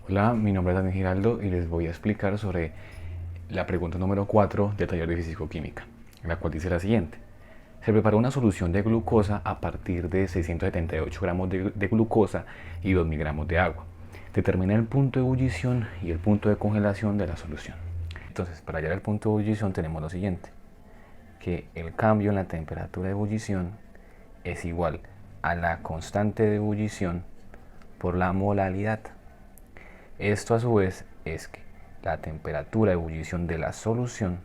Hola, mi nombre es Daniel Giraldo y les voy a explicar sobre la pregunta número 4 del taller de Físico-Química, la cual dice la siguiente. Se preparó una solución de glucosa a partir de 678 gramos de glucosa y 2 miligramos de agua. Determina el punto de ebullición y el punto de congelación de la solución. Entonces, para hallar el punto de ebullición tenemos lo siguiente, que el cambio en la temperatura de ebullición es igual a la constante de ebullición por la molaridad. Esto a su vez es que la temperatura de ebullición de la solución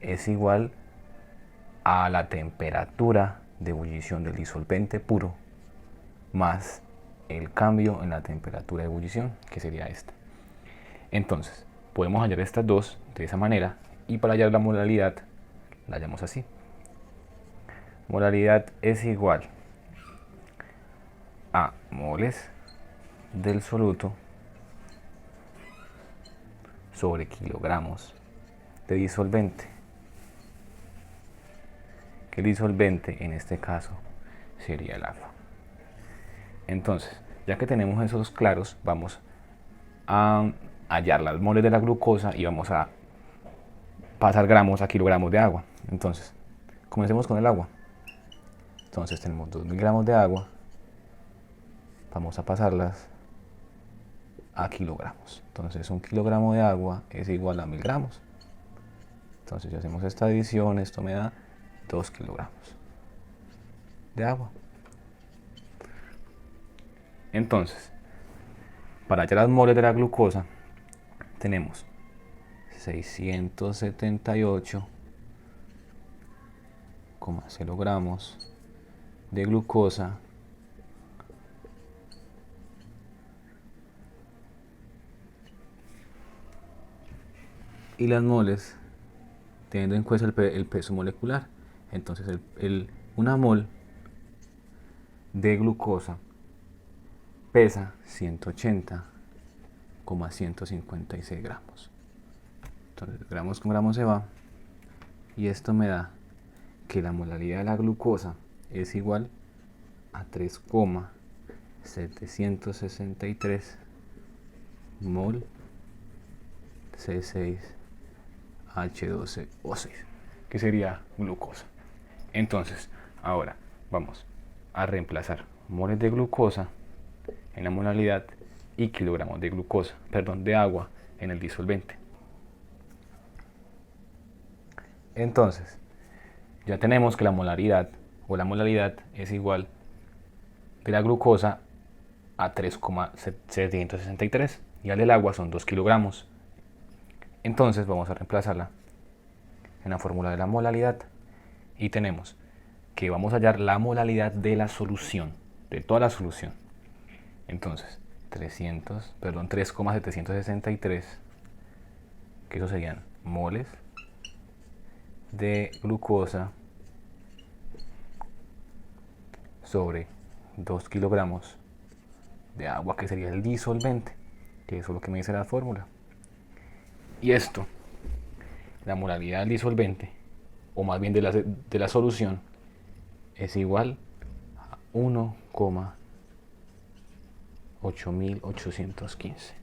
es igual a la temperatura de ebullición del disolvente puro más el cambio en la temperatura de ebullición, que sería esta. Entonces, podemos hallar estas dos de esa manera y para hallar la molaridad la hallamos así. Molaridad es igual a moles del soluto sobre kilogramos de disolvente, que el disolvente en este caso sería el agua. Entonces, ya que tenemos esos claros, vamos a hallar las moles de la glucosa y vamos a pasar gramos a kilogramos de agua. Entonces, comencemos con el agua. Entonces tenemos 2000 gramos de agua, vamos a pasarlas a kilogramos. Entonces un kilogramo de agua es igual a 1000 gramos. Entonces si hacemos esta división, esto me da 2 kilogramos de agua. Entonces, para hallar las moles de la glucosa, tenemos 678,0 gramos de glucosa y las moles teniendo en cuenta el peso molecular. Entonces una mol de glucosa pesa 180,156 gramos. Entonces gramos con gramos se va y esto me da que la molaridad de la glucosa es igual a 3,763 mol C6H12O6, que sería glucosa. Entonces, ahora vamos a reemplazar moles de glucosa en la molaridad y kilogramos de glucosa, de agua en el disolvente. Entonces, ya tenemos que la molaridad es igual de la glucosa a 3,763 y al del agua son 2 kilogramos. Entonces vamos a reemplazarla en la fórmula de la molaridad y tenemos que vamos a hallar la molaridad de la solución, de toda la solución. Entonces 3,763, que eso serían moles de glucosa sobre 2 kilogramos de agua, que sería el disolvente, que eso es lo que me dice la fórmula. Y esto, la molaridad del disolvente, o más bien de la solución, es igual a 1,8815.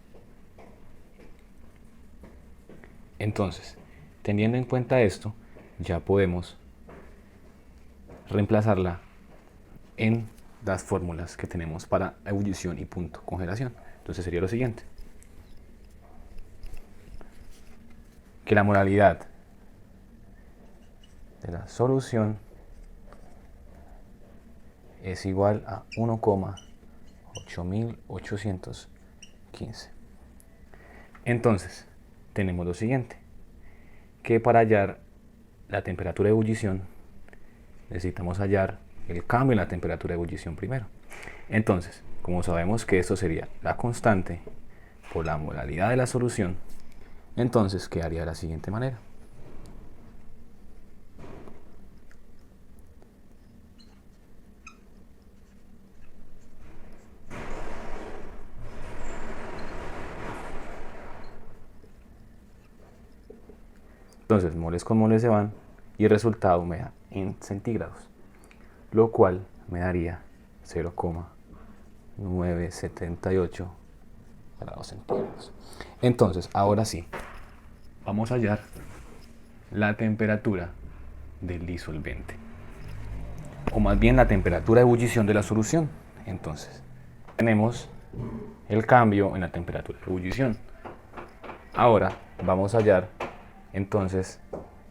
Entonces, teniendo en cuenta esto, ya podemos reemplazarla en las fórmulas que tenemos para ebullición y punto congelación. Entonces sería lo siguiente, que la molaridad de la solución es igual a 1,8815. Entonces, tenemos lo siguiente, que para hallar la temperatura de ebullición necesitamos hallar el cambio en la temperatura de ebullición primero. Entonces, como sabemos que esto sería la constante por la molaridad de la solución, entonces quedaría de la siguiente manera. Entonces moles con moles se van y el resultado me da en centígrados, lo cual me daría 0,9 978 grados centígrados. Entonces, ahora sí, vamos a hallar la temperatura del disolvente, o más bien la temperatura de ebullición de la solución. Entonces, tenemos el cambio en la temperatura de ebullición. Ahora vamos a hallar entonces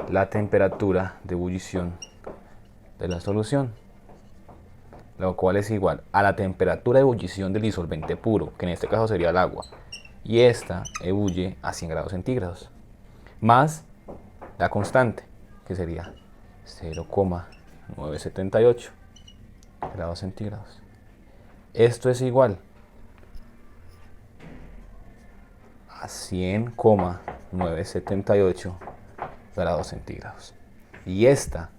la temperatura de ebullición de la solución, lo cual es igual a la temperatura de ebullición del disolvente puro, que en este caso sería el agua, y esta ebulle a 100 grados centígrados, más la constante, que sería 0,978 grados centígrados. Esto es igual a 100,978 grados centígrados. Y esta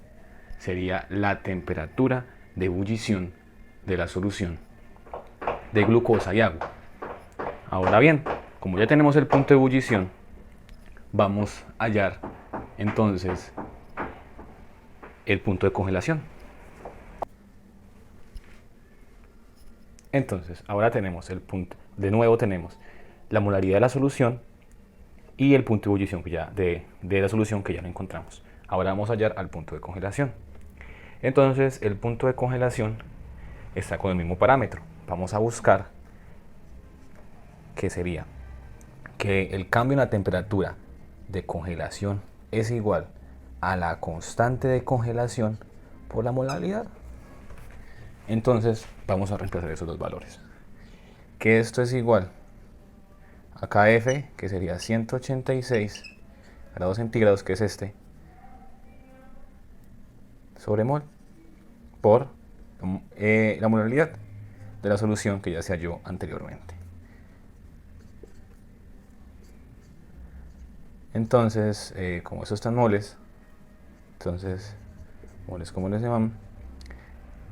sería la temperatura de ebullición de la solución de glucosa y agua. Ahora bien, como ya tenemos el punto de ebullición, vamos a hallar entonces el punto de congelación. Entonces, ahora tenemos el punto, de nuevo tenemos la molaridad de la solución y el punto de ebullición de la solución que ya lo encontramos. Ahora vamos a hallar al punto de congelación. Entonces, el punto de congelación está con el mismo parámetro. Vamos a buscar que sería que el cambio en la temperatura de congelación es igual a la constante de congelación por la molaridad. Entonces vamos a reemplazar esos dos valores, que esto es igual a Kf, que sería 186 grados centígrados, que es este, sobre mol, por la molaridad de la solución que ya se halló anteriormente. Entonces, como eso está en moles, entonces moles como les llaman,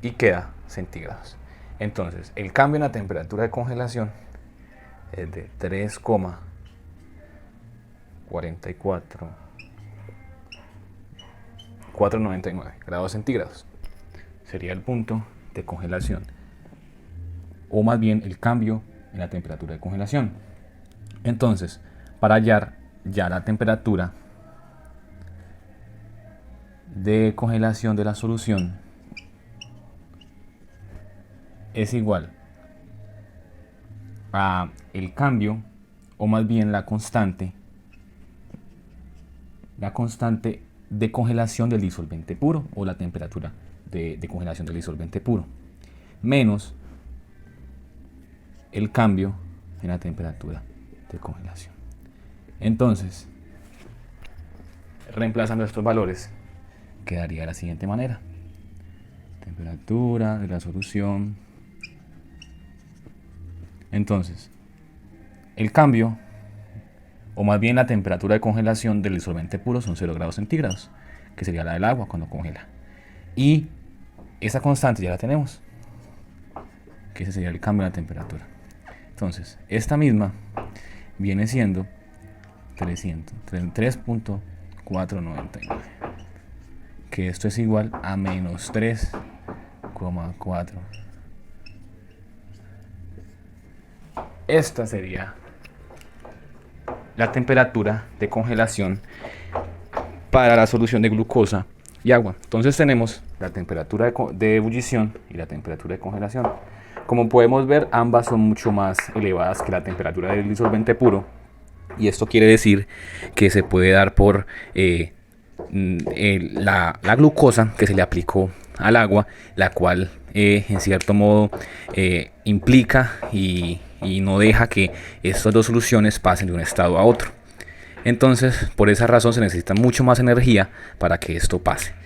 y queda centígrados. Entonces, el cambio en la temperatura de congelación es de 3,499 grados centígrados. Sería el punto de congelación, o más bien el cambio en la temperatura de congelación. Entonces, para hallar ya la temperatura de congelación de la solución, es igual a el cambio, o más bien la constante de congelación del disolvente puro, o la temperatura de congelación del disolvente puro, menos el cambio en la temperatura de congelación. Entonces, reemplazando estos valores, quedaría de la siguiente manera: temperatura de la solución. Entonces, el cambio, o más bien la temperatura de congelación del disolvente puro, son 0 grados centígrados, que sería la del agua cuando congela. Y esa constante ya la tenemos, que ese sería el cambio en la temperatura. Entonces, esta misma viene siendo 3.499, que esto es igual a menos 3,4. Esta sería la temperatura de congelación para la solución de glucosa y agua. Entonces tenemos la temperatura de ebullición y la temperatura de congelación. Como podemos ver, ambas son mucho más elevadas que la temperatura del disolvente puro, y esto quiere decir que se puede dar por la glucosa que se le aplicó al agua, la cual en cierto modo implica y no deja que estas dos soluciones pasen de un estado a otro. Entonces, por esa razón se necesita mucho más energía para que esto pase.